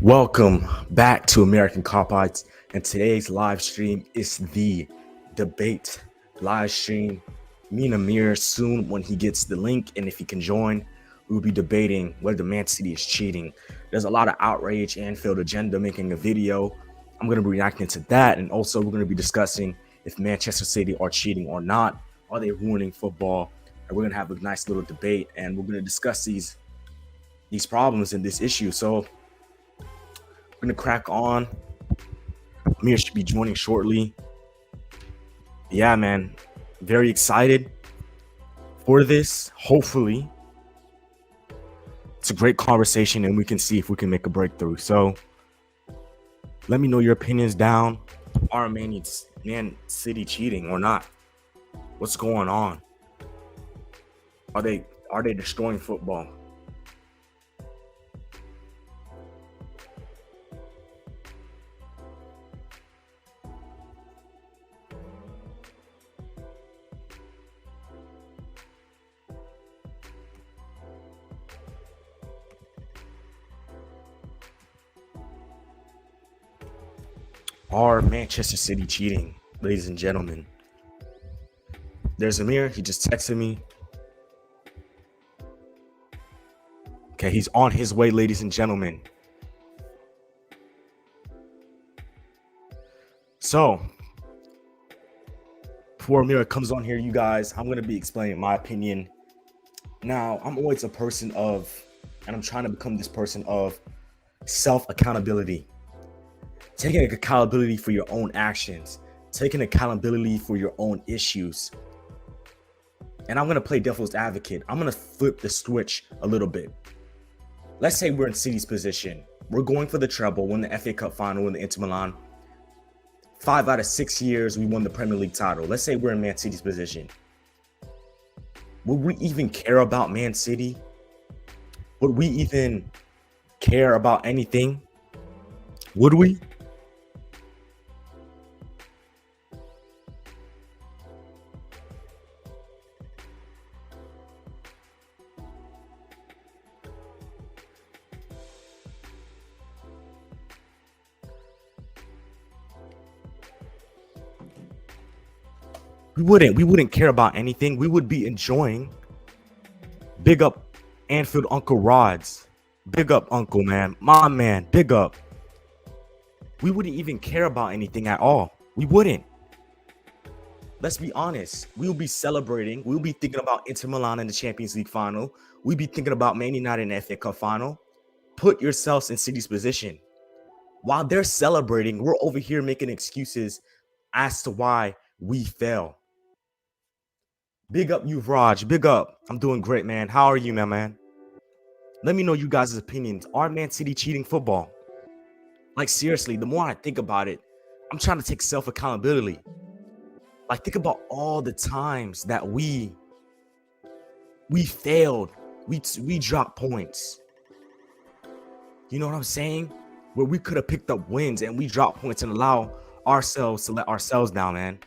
Welcome back to American Copites, and today's live stream is the debate live stream. Me and Amir soon, when he gets the link and if he can join, we'll be debating whether Man City is cheating. There's a lot of outrage and Anfield agenda making a video. I'm going to be reacting to that, and also we're going to be discussing if Manchester City are cheating or not. Are they ruining football? And we're going to have a nice little debate, and we're going to discuss these problems and this issue. So we're gonna crack on. Amir should be joining shortly. Yeah, man, very excited for this. Hopefully, it's a great conversation, and we can see if we can make a breakthrough. So, let me know your opinions down. Are Man City cheating or not? What's going on? Are they destroying football? Are Manchester City cheating, ladies and gentlemen? There's Amir. He just texted me. Okay, he's on his way, ladies and gentlemen. So, before Amir comes on here, you guys, I'm going to be explaining my opinion. Now, I'm always a person of, and I'm trying to become this person of self-accountability. Taking accountability for your own actions, taking accountability for your own issues. And I'm going to play devil's advocate. I'm going to flip the switch a little bit. Let's say we're in City's position. We're going for the treble, won the FA Cup final in the Inter Milan. 5 out of 6 years, we won the Premier League title. Let's say we're in Man City's position. Would we even care about Man City? Would we even care about anything? Would we? We wouldn't care about anything. We would be enjoying. Big up Anfield Uncle Rods. Big up Uncle, man. My man, big up. We wouldn't even care about anything at all. We wouldn't. Let's be honest. We'll be celebrating. We'll be thinking about Inter Milan in the Champions League final. We'll be thinking about Man United in the FA Cup final. Put yourselves in City's position. While they're celebrating, we're over here making excuses as to why we fell. Big up you, Raj. Big up. I'm doing great, man. How are you, man? Let me know you guys' opinions. Are Man City cheating football? Like, seriously, the more I think about it, I'm trying to take self-accountability. Like, think about all the times that we failed. We dropped points. You know what I'm saying? Where we could have picked up wins and we dropped points and allow ourselves to let ourselves down, man.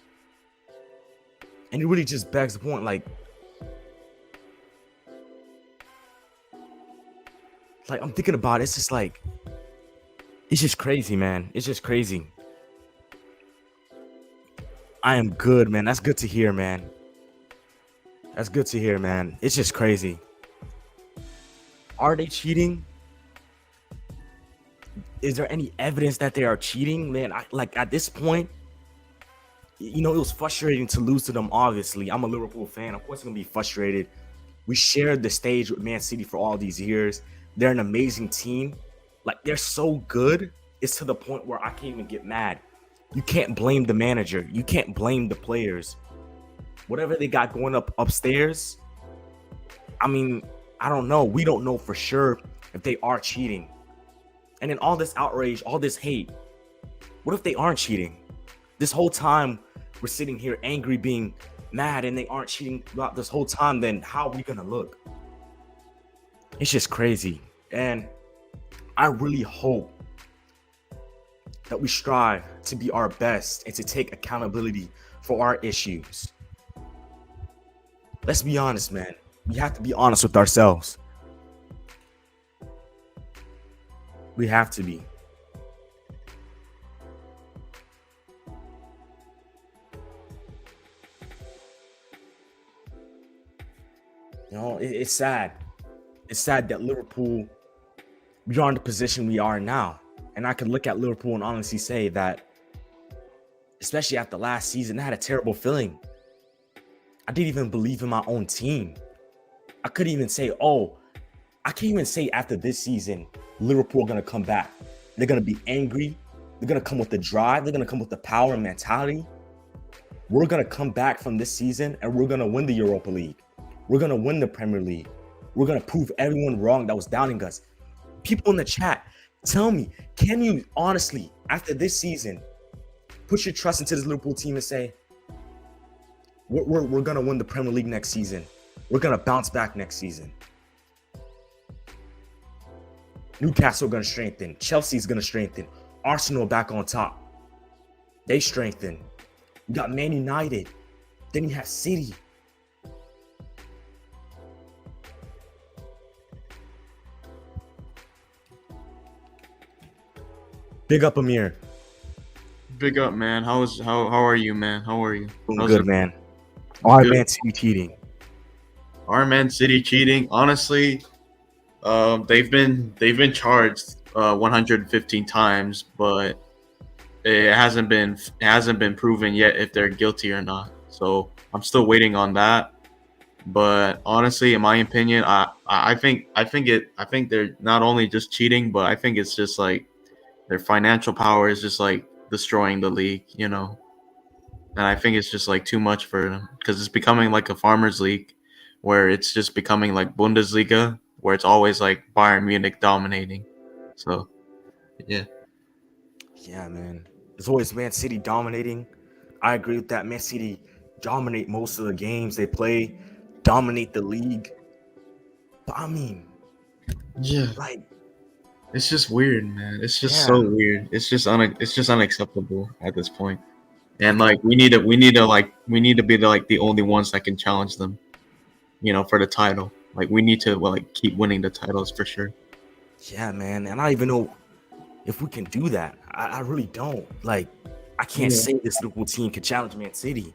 And it really just begs the point, like I'm thinking about it. It's just like, it's just crazy, man. It's just crazy. I am good, man. That's good to hear, man. That's good to hear, man. It's just crazy. Are they cheating? Is there any evidence that they are cheating, man? Like at this point, you know, it was frustrating to lose to them, obviously. I'm a Liverpool fan. Of course, I'm going to be frustrated. We shared the stage with Man City for all these years. They're an amazing team. Like, they're so good. It's to the point where I can't even get mad. You can't blame the manager. You can't blame the players. Whatever they got going upstairs, I mean, I don't know. We don't know for sure if they are cheating. And then all this outrage, all this hate, what if they aren't cheating? This whole time, we're sitting here angry, being mad, and they aren't cheating throughout this whole time, then how are we going to look? It's just crazy. And I really hope that we strive to be our best and to take accountability for our issues. Let's be honest, man. We have to be honest with ourselves. We have to be. It's sad. It's sad that Liverpool, we are in the position we are now. And I can look at Liverpool and honestly say that, especially after last season, I had a terrible feeling. I didn't even believe in my own team. I couldn't even say, I can't even say after this season, Liverpool are going to come back. They're going to be angry. They're going to come with the drive. They're going to come with the power and mentality. We're going to come back from this season and we're going to win the Europa League. We're going to win the Premier League. We're going to prove everyone wrong that was doubting us. People in the chat, tell me, can you honestly, after this season, put your trust into this Liverpool team and say, we're going to win the Premier League next season. We're going to bounce back next season. Newcastle going to strengthen. Chelsea's going to strengthen. Arsenal back on top. They strengthen. You got Man United. Then you have City. Big up, Amir. Big up, man. How are you, man? How are you? Doing good, man. Our Man City cheating. Our Man City cheating. Honestly, they've been charged 115 times, but it hasn't been proven yet if they're guilty or not. So I'm still waiting on that. But honestly, in my opinion, I think they're not only just cheating, but I think it's just like their financial power is just like destroying the league, and I think it's just like too much for them because it's becoming like a farmers league where it's just becoming like Bundesliga where it's always like Bayern Munich dominating. So yeah, man, it's always Man City dominating. I agree with that. Man City dominate most of the games they play, dominate the league. But I mean, like, it's just weird, man. It's just so weird. It's just unacceptable at this point. And like we need to be the only ones that can challenge them, for the title. Like we need to keep winning the titles for sure. Yeah, man. And I don't even know if we can do that. I really don't. Like, I can't say this Liverpool team can challenge Man City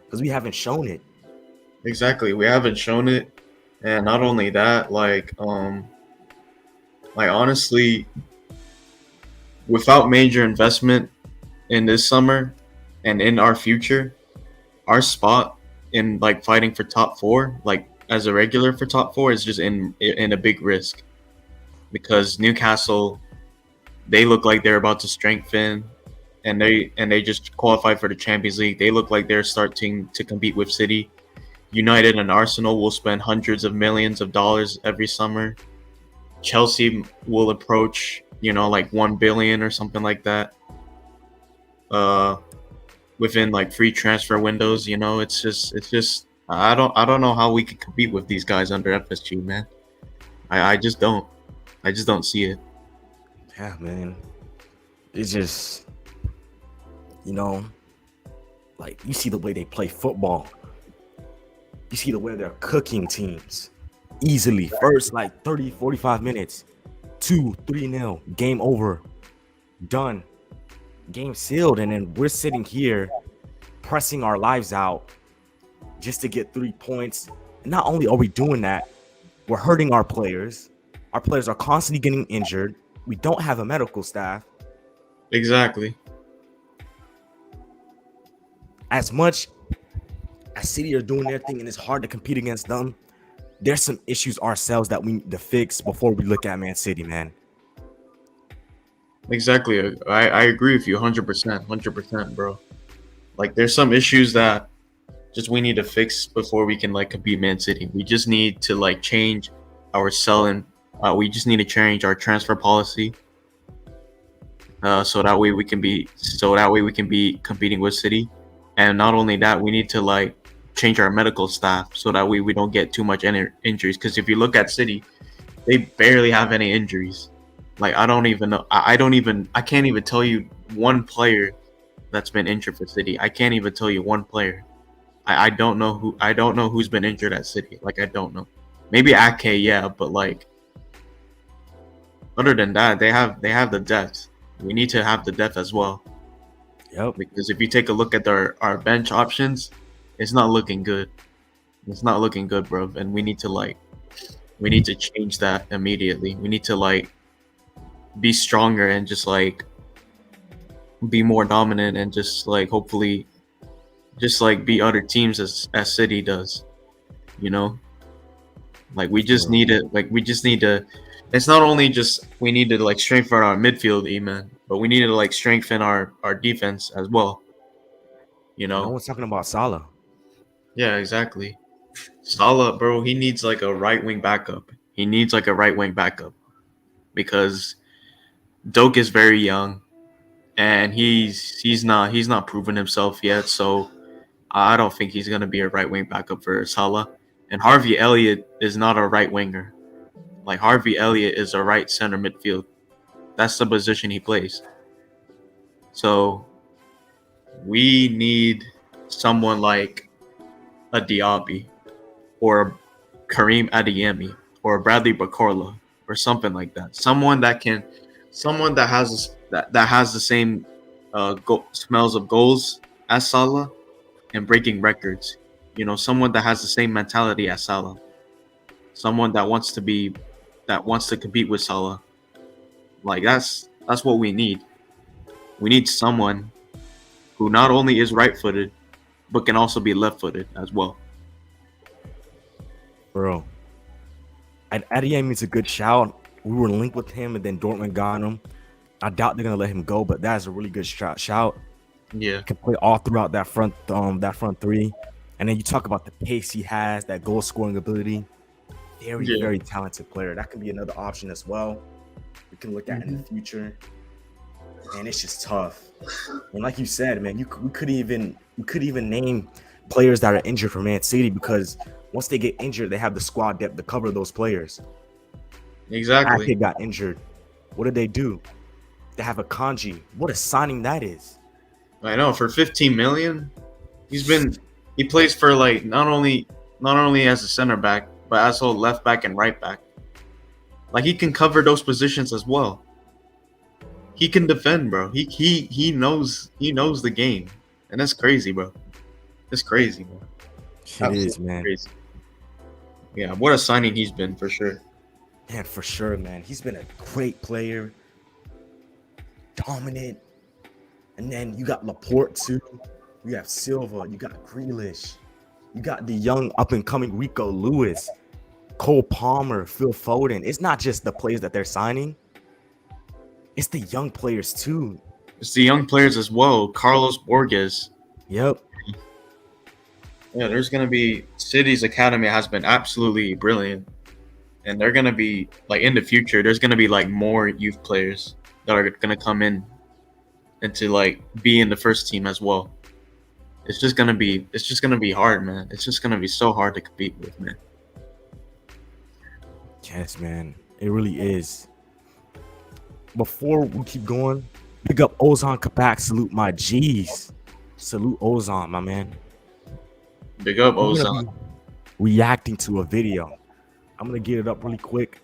because we haven't shown it. Exactly, we haven't shown it, and not only that, honestly, without major investment in this summer and in our future, our spot in fighting for top four, as a regular for top four, is just in a big risk because Newcastle, they look like they're about to strengthen, and they just qualified for the Champions League. They look like they're starting to compete with City. United and Arsenal will spend hundreds of millions of dollars every summer. Chelsea will approach, 1 billion or something like that. Within free transfer windows, it's just I don't know how we can compete with these guys under FSG, man. I just don't see it. Yeah, man. It's just, you see the way they play football. You see the way they're cooking teams easily. First, 30, 45 minutes. 2-3-0. Game over. Done. Game sealed. And then we're sitting here pressing our lives out just to get 3 points. And not only are we doing that, we're hurting our players. Our players are constantly getting injured. We don't have a medical staff. Exactly. As much as City are doing their thing and it's hard to compete against them, there's some issues ourselves that we need to fix before we look at Man City, man. Exactly. I agree with you 100%, bro. There's some issues that just we need to fix before we can compete Man City. We just need to change our selling. We just need to change our transfer policy. So that way we can be competing with City. And not only that, we need to change our medical staff so that way we don't get too much injuries. Because if you look at City, they barely have any injuries. I don't even know. I can't even tell you one player that's been injured for City. I can't even tell you one player. I don't know who's been injured at City. I don't know. Maybe Ake, yeah, but other than that, they have the depth. We need to have the depth as well. Yep. Because if you take a look at our bench options, it's not looking good. It's not looking good, bro. And we need to change that immediately. We need to be stronger and just be more dominant and just hopefully just beat other teams as City does. You know, we just Bro. need it. We just need to. It's not only just we need to strengthen our midfield, man, but we need to strengthen our defense as well. You And no know. one's talking about Salah. Yeah, exactly. Salah, bro, he needs a right wing backup. He needs a right wing backup because Doak is very young and he's not proven himself yet. So I don't think he's gonna be a right wing backup for Salah. And Harvey Elliott is not a right winger. Harvey Elliott is a right center midfield. That's the position he plays. So we need someone like a Diaby or a Kareem Adeyemi or a Bradley Bacorla or something like that. Someone that has the same smells of goals as Salah and breaking records. Someone that has the same mentality as Salah. Someone that wants to compete with Salah. That's what we need. We need someone who not only is right-footed but can also be left-footed as well. Bro. And Adeyemi is a good shout. We were linked with him, and then Dortmund got him. I doubt they're gonna let him go, but that is a really good shout. Yeah. Can play all throughout that front three. And then you talk about the pace he has, that goal scoring ability. Very, Yeah. very talented player. That can be another option as well. We can look at in the future. Man, it's just tough. And like you said, man, we could even name players that are injured for Man City because once they get injured, they have the squad depth to cover those players. Exactly. Ake got injured. What did they do? They have a Kanji. What a signing that is. I know for 15 million, he plays for not only as a center back, but also left back and right back. He can cover those positions as well. He can defend, bro. He knows the game, and that's crazy, bro. That's crazy, bro. It is, man. Crazy. Yeah, what a signing he's been for sure. Man, for sure, man. He's been a great player, dominant. And then you got Laporte too. You have Silva. You got Grealish. You got the young up-and-coming Rico Lewis, Cole Palmer, Phil Foden. It's not just the players that they're signing. It's the young players too. It's the young players as well. Carlos Borges. Yep. Yeah, there's gonna be City's academy has been absolutely brilliant, and they're gonna be in the future. There's gonna be more youth players that are gonna come in and to be in the first team as well. It's just gonna be hard, man. It's just gonna be so hard to compete with, man. Yes, man. It really is. Before we keep going, big up Ozan Kabak. Salute my G's. Salute Ozan, my man. Big up, We're gonna Ozan. be reacting to a video. I'm gonna get it up really quick.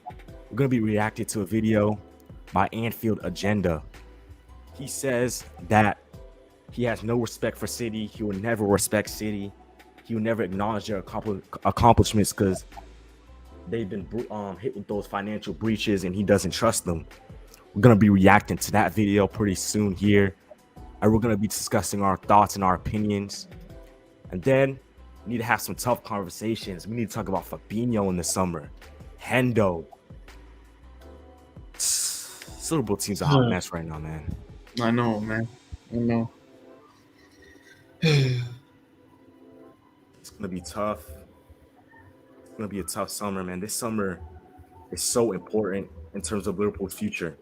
We're gonna be reacting to a video by Anfield Agenda. He says that he has no respect for City. He will never respect City. He will never acknowledge their accomplishments because they've been hit with those financial breaches, and he doesn't trust them. We're gonna be reacting to that video pretty soon here, and we're gonna be discussing our thoughts and our opinions. And then we need to have some tough conversations. We need to talk about Fabinho in the summer, Hendo. Liverpool team's a hot mess right now, man. I know, man. I know. It's gonna be tough. It's gonna be a tough summer, man. This summer is so important in terms of Liverpool's future.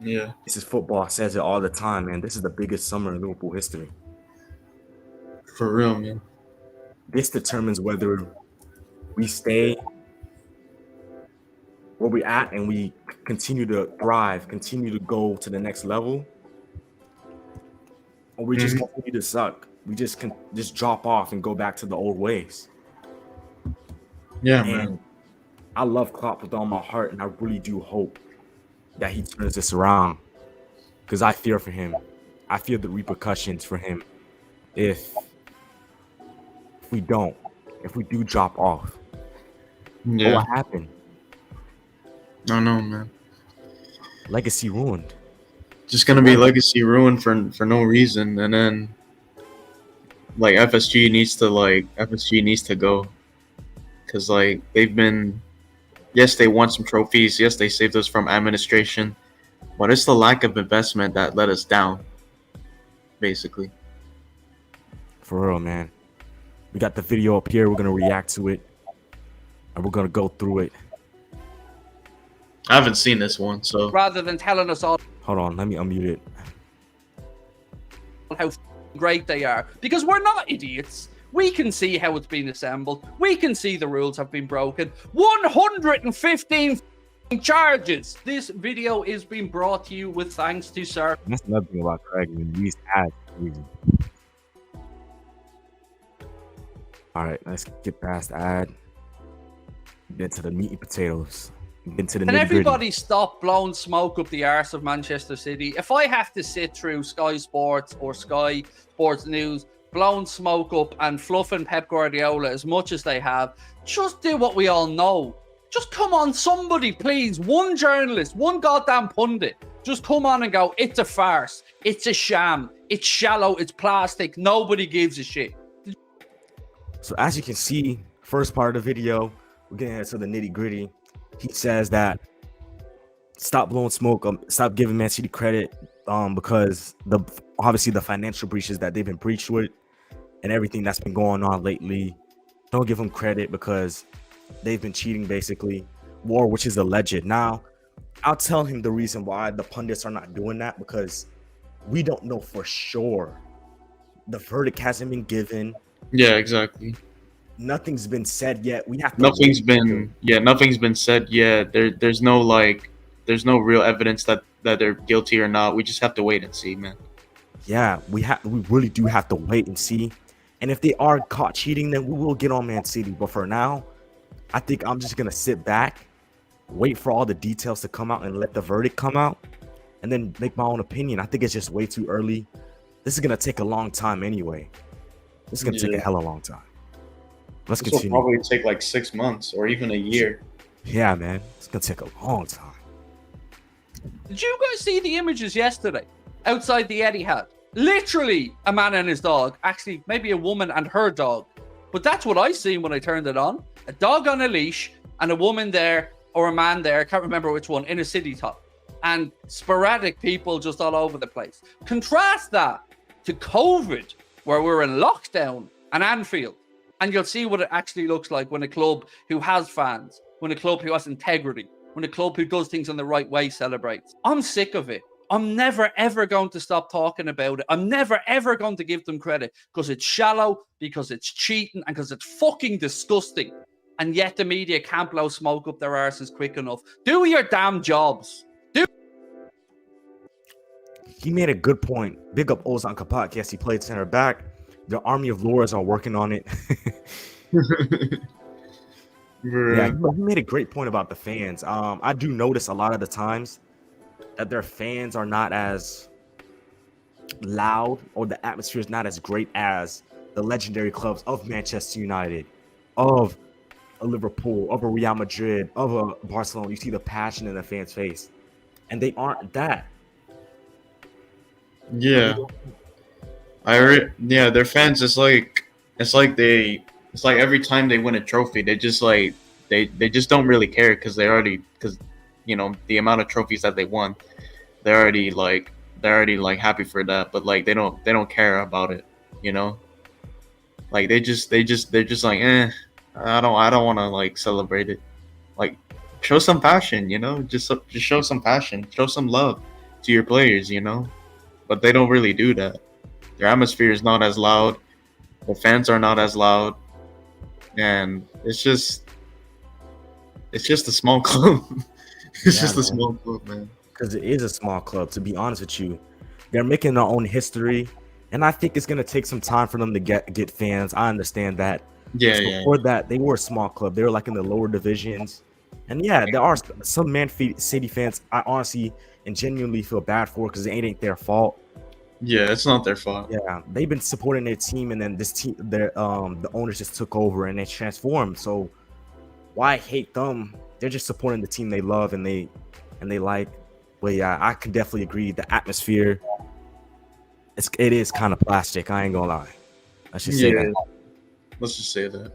Yeah. This is football. I says it all the time, man. This is the biggest summer in Liverpool history. For real, man. This determines whether we stay where we're at and we continue to thrive, continue to go to the next level, or we just continue to suck. We just can just drop off and go back to the old ways. Yeah, And man. I love Klopp with all my heart, and I really do hope that he turns this around because I fear for him. I fear the repercussions for him if we don't, if we do drop off. What Yeah, will happen? I don't know, man. Legacy ruined. Just gonna be legacy ruined for no reason, and then like FSG needs to go because like they've been, yes, they won some trophies, yes, they saved us from administration, but it's the lack of investment that let us down, basically. For real, man. We got the video up here. We're gonna react to it, and we're gonna go through it. I haven't seen this one, so rather than telling us all Hold on, let me unmute it. how great they are, because we're not idiots. We can see how it's been assembled. We can see the rules have been broken. 115 charges. This video is being brought to you with thanks to Sir. That's another thing about Craig. These ads. All right, let's get past the ad. Get to the meat and potatoes. Get to the Can nitty-gritty. everybody stop blowing smoke up the arse of Manchester City? If I have to sit through Sky Sports or Sky Sports News blowing smoke up and fluffing Pep Guardiola as much as they have, just do what we all know. Just come on, somebody, please. One journalist, one goddamn pundit. Just come on and go, it's a farce. It's a sham. It's shallow. It's plastic. Nobody gives a shit. So as you can see, first part of the video, we're getting into the nitty gritty. He says that stop blowing smoke, stop giving Man City credit, because obviously the financial breaches that they've been breached with and everything that's been going on lately. Don't give them credit because they've been cheating, basically. War, which is alleged. Now, I'll tell him the reason why the pundits are not doing that, because we don't know for sure. The verdict hasn't been given. yeah, exactly. Nothing's been said yet. We have to Nothing's been said yet. There's no real evidence that they're guilty or not. We just have to wait and see, man. Yeah, we really do have to wait and see. And if they are caught cheating, then we will get on Man City. But for now, I think I'm just gonna sit back, wait for all the details to come out and let the verdict come out, and then make my own opinion. I think it's just way too early. This is gonna take a long time anyway. This is gonna take a hella long time. Let's This will continue. probably take like 6 months or even a year. Yeah, man, it's gonna take a long time. Did you guys see the images yesterday outside the Etihad? Literally a man and his dog. Actually, maybe a woman and her dog. But that's what I seen when I turned it on. A dog on a leash and a woman there or a man there, I can't remember which one, in a city top. And sporadic people just all over the place. Contrast that to COVID, where we're in lockdown, and Anfield. And you'll see what it actually looks like when a club who has fans, when a club who has integrity, when a club who does things in the right way celebrates. I'm sick of it. I'm never, ever going to stop talking about it. I'm never, ever going to give them credit because it's shallow, because it's cheating, and because it's fucking disgusting. And yet the media can't blow smoke up their arses quick enough. Do your damn jobs. He made a good point. Big up Ozan Kapak. Yes, he played center back. The army of lawyers are working on it. Yeah, he made a great point about the fans. I do notice a lot of the times that their fans are not as loud, or the atmosphere is not as great as the legendary clubs of Manchester United, of a Liverpool, of a Real Madrid, of a Barcelona. You see the passion in the fans' face, and they aren't that. Yeah, yeah, their fans. It's like every time they win a trophy, they just like they just don't really care because you know the amount of trophies that they won, they're already like happy for that, but like they don't care about it, you know. Like they're just like I don't want to like celebrate it. Like show some passion, you know. Just show some passion, show some love to your players, you know. But they don't really do that. Their atmosphere is not as loud. The fans are not as loud, and it's just a small club. It's just a small club, man. Because it is a small club. To be honest with you, they're making their own history, and I think it's gonna take some time for them to get fans. I understand that. Yeah, so yeah. For that, they were a small club. They were like in the lower divisions, And yeah, there are some City fans I honestly and genuinely feel bad for because it ain't their fault. Yeah, it's not their fault. Yeah, they've been supporting their team, and then this team, the owners just took over and they transformed. So why hate them? They're just supporting the team they love and they like. But yeah, I can definitely agree. The atmosphere, it is kind of plastic. I ain't gonna lie. I should say Yeah, that. let's just say that.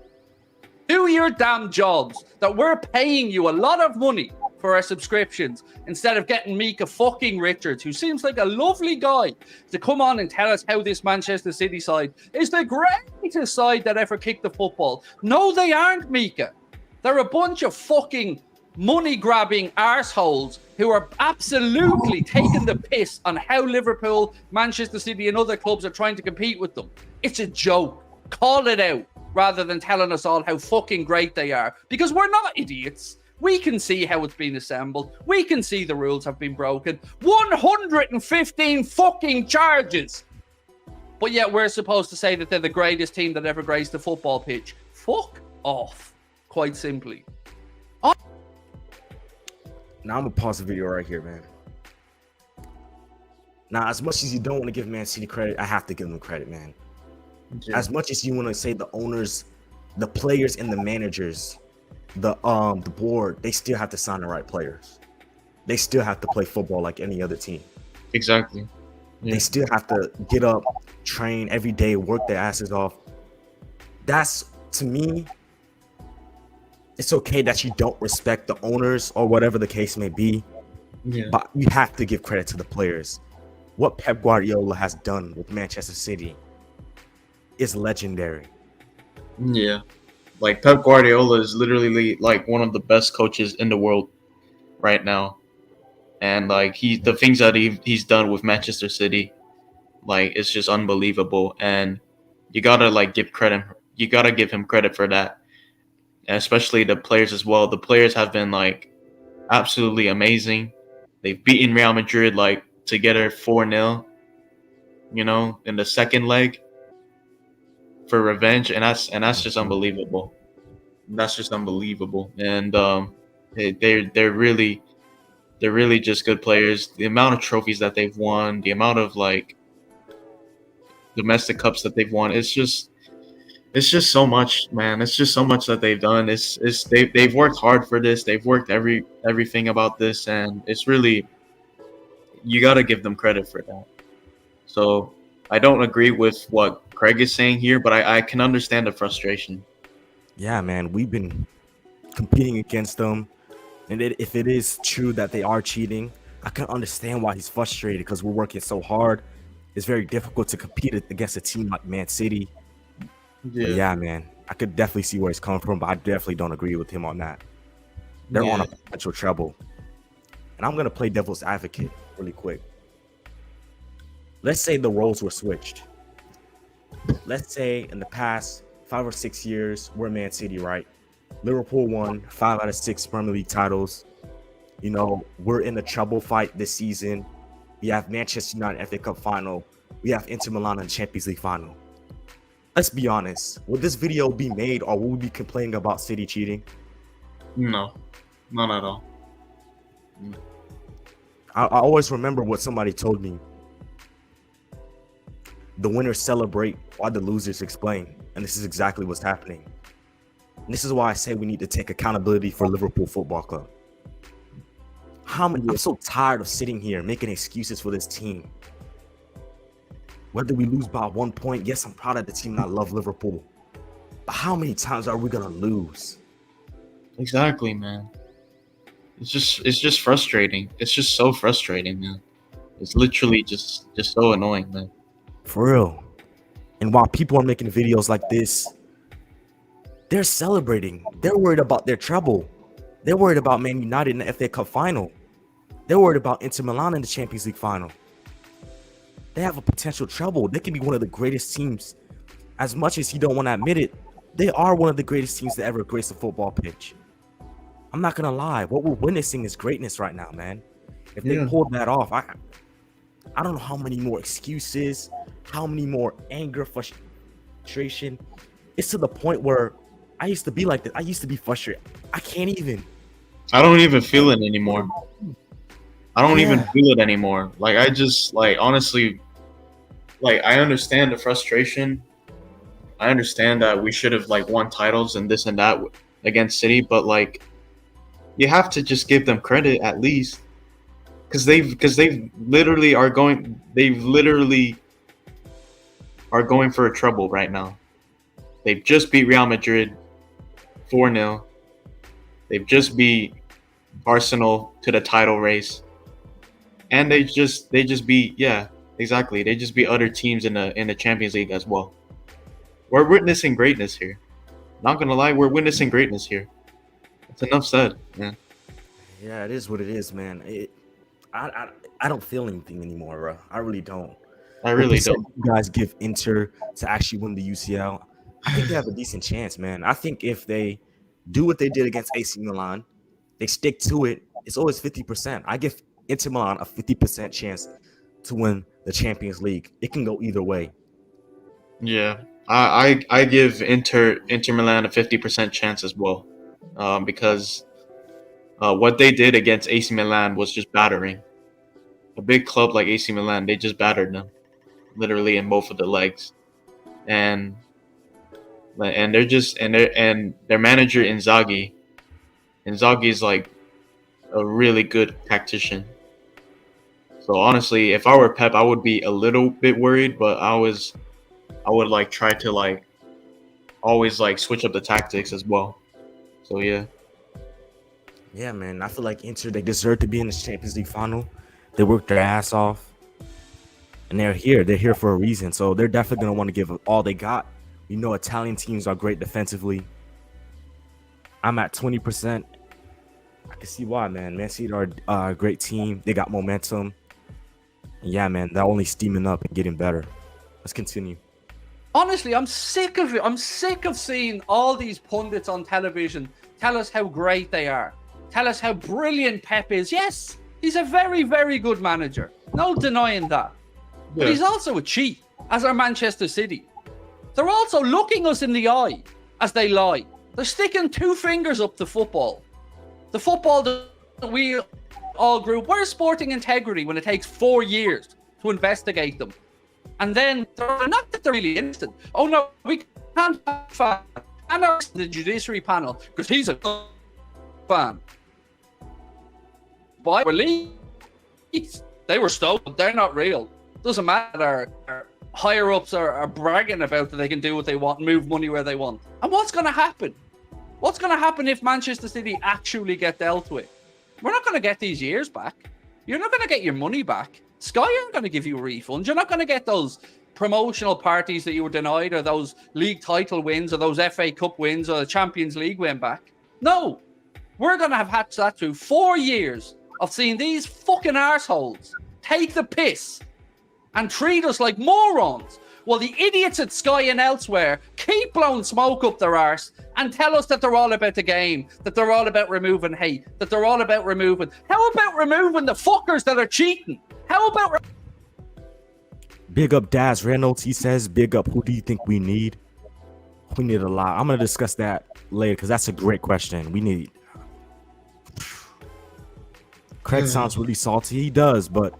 Do your damn jobs that we're paying you a lot of money for our subscriptions instead of getting Mika fucking Richards, who seems like a lovely guy, to come on and tell us how this Manchester City side is the greatest side that ever kicked the football. No, they aren't, Mika. They're a bunch of fucking money-grabbing arseholes who are absolutely taking the piss on how Liverpool, Manchester City and other clubs are trying to compete with them. It's a joke. Call it out rather than telling us all how fucking great they are, because we're not idiots. We can see how it's been assembled. We can see the rules have been broken. 115 fucking charges. But yet we're supposed to say that they're the greatest team that ever graced the football pitch. Fuck off, quite simply. Now I'm gonna pause the video right here, man. Now, as much as you don't want to give Man City credit, I have to give them credit, man. Yeah. As much as you want to say the owners, the players, and the managers, the board, they still have to sign the right players. They still have to play football like any other team. Exactly. Yeah. They still have to get up, train every day, work their asses off. That's, to me, it's okay that you don't respect the owners or whatever the case may be, Yeah. but you have to give credit to the players. What Pep Guardiola has done with Manchester City is legendary. Yeah. Like Pep Guardiola is literally like one of the best coaches in the world right now. And like the things that he's done with Manchester City, like it's just unbelievable. And you gotta like give credit. You gotta give him credit for that. And especially the players as well. The players have been like absolutely amazing. They've beaten Real Madrid like together 4-0, in the second leg for revenge, and that's just unbelievable. That's just unbelievable. And they're really just good players. The amount of trophies that they've won, the amount of like domestic cups that they've won, it's just so much, man. It's just so much that they've done. They've worked hard for this. They've worked everything about this, and it's really, you got to give them credit for that. So I don't agree with what Craig is saying here, but I can understand the frustration. Yeah, man, we've been competing against them, and if it is true that they are cheating, I can understand why he's frustrated because we're working so hard. It's very difficult to compete against a team like Man City. But yeah, man, I could definitely see where he's coming from, but I definitely don't agree with him on that. They're on a potential trouble. And I'm going to play devil's advocate really quick. Let's say the roles were switched. Let's say in the past 5 or 6 years, we're Man City, right? Liverpool won 5 out of 6 Premier League titles. We're in a trouble fight this season. We have Manchester United FA Cup final. We have Inter Milan in the Champions League final. Let's be honest. Would this video be made, or would we be complaining about City cheating? No, not at all. I always remember what somebody told me. The winners celebrate while the losers explain. And this is exactly what's happening. And this is why I say we need to take accountability for Liverpool Football Club. I'm so tired of sitting here making excuses for this team. Whether we lose by 1 point, yes, I'm proud of the team and I love Liverpool. But how many times are we gonna lose? Exactly, man. It's just frustrating. It's just so frustrating, man. It's literally just so annoying, man. For real. And while people are making videos like this, they're celebrating. They're worried about their treble. They're worried about Man United in the FA Cup final. They're worried about Inter Milan in the Champions League final. They have a potential treble. They can be one of the greatest teams. As much as you don't want to admit it, they are one of the greatest teams to ever grace the football pitch. I'm not going to lie. What we're witnessing is greatness right now, man. If they pulled that off, I don't know how many more excuses, how many more anger, frustration. It's to the point where I used to be like this. I used to be frustrated. I can't even. I don't even feel it anymore. I don't even Yeah. feel it anymore. Like I just like honestly, like I understand the frustration. I understand that we should have like won titles and this and that against City, but like you have to just give them credit at least because they've literally are going for a trouble right now. They've just beat Real Madrid 4-0. They've just beat Arsenal to the title race, and they just beat exactly. They just beat other teams in the Champions League as well. We're witnessing greatness here. Not gonna lie, we're witnessing greatness here. That's enough said, man. Yeah, it is what it is, man. I don't feel anything anymore, bro. I really don't. I What really percent don't. you guys give Inter to actually win the UCL? I think they have a decent chance, man. I think if they do what they did against AC Milan, they stick to it. It's always 50%. I give Inter Milan a 50% chance to win the Champions League. It can go either way. Yeah, I give Inter Milan a 50% chance as well, because what they did against AC Milan was just battering. A big club like AC Milan, they just battered them, literally in both of the legs, and and their manager Inzaghi is like a really good tactician. So honestly, if I were Pep, I would be a little bit worried, but I would like try to like always like switch up the tactics as well. So yeah. Yeah, man. I feel like Inter, they deserve to be in the Champions League final. They worked their ass off, and they're here. They're here for a reason. So they're definitely going to want to give all they got. You know, Italian teams are great defensively. I'm at 20%. I can see why, man. Man City are a great team. They got momentum. And yeah, man, they're only steaming up and getting better. Let's continue. Honestly, I'm sick of it. I'm sick of seeing all these pundits on television tell us how great they are, tell us how brilliant Pep is. Yes, he's a very, very good manager. No denying that. But he's also a cheat, as are Manchester City. They're also looking us in the eye as they lie. They're sticking two fingers up the football. The football that we all grew up. Where's sporting integrity when it takes 4 years to investigate them? And then they're not that they're really innocent. Oh no, we can't have fan. And the judiciary panel because he's a fan. By release, they were stolen. They're not real. Doesn't matter. Our higher ups are bragging about that they can do what they want, move money where they want. And what's going to happen? What's going to happen if Manchester City actually get dealt with? We're not going to get these years back. You're not going to get your money back. Sky aren't going to give you refunds. You're not going to get those promotional parties that you were denied, or those league title wins, or those FA Cup wins, or the Champions League win back. No, we're going to have had that through 4 years of seeing these fucking arseholes take the piss and treat us like morons, while the idiots at Sky and elsewhere keep blowing smoke up their arse and tell us that they're all about the game, that they're all about removing hate, that they're all about removing. How about removing the fuckers that are cheating? How about... Big up Daz Reynolds. He says, big up, who do you think we need? We need a lot. I'm going to discuss that later because that's a great question. We need... Craig sounds really salty. He does, but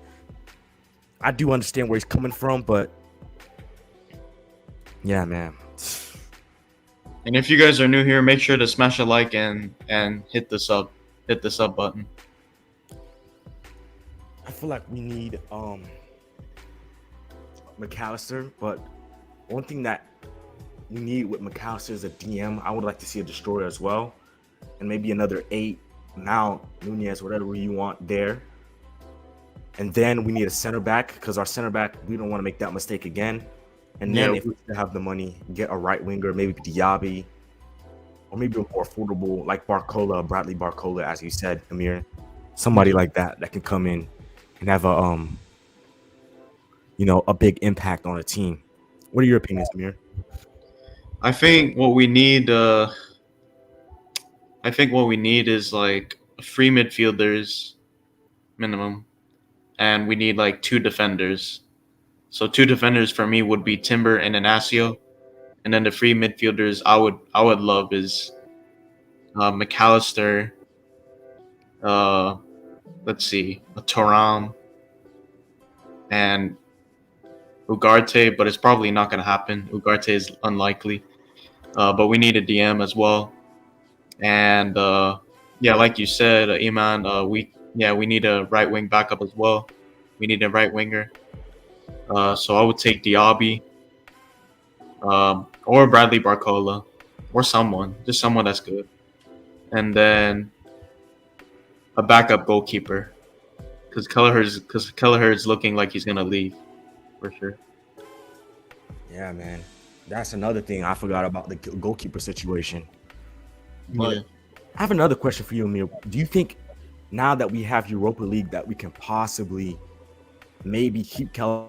I do understand where he's coming from, but yeah, man. And if you guys are new here, make sure to smash a like and hit the sub button. I feel like we need McAllister, but one thing that we need with McAllister is a DM. I would like to see a destroyer as well, and maybe another 8 Mount, Nunez, whatever you want there. And then we need a center back because our center back, we don't want to make that mistake again. And then if we have the money, get a right winger, maybe Diaby, or maybe a more affordable like Barcola, Bradley Barcola, as you said, Amir. Somebody like that can come in and have a a big impact on a team. What are your opinions, Amir? I think what we need is like free midfielders minimum, and we need like 2 defenders. So 2 defenders for me would be Timber and Inacio, and then the free midfielders I would love is McAllister, let's see, a Thuram and Ugarte, but it's probably not going to happen. Ugarte is unlikely. But we need a DM as well. And yeah, like you said, Iman, we need a right wing backup as well. We need a right winger. So I would take Diaby, or Bradley Barcola, or just someone that's good. And then a backup goalkeeper, because Kelleher's looking like he's gonna leave for sure. Yeah, man. That's another thing I forgot about the goalkeeper situation. But Yeah. I have another question for you, Amir. Do you think now that we have Europa League that we can possibly maybe keep Keller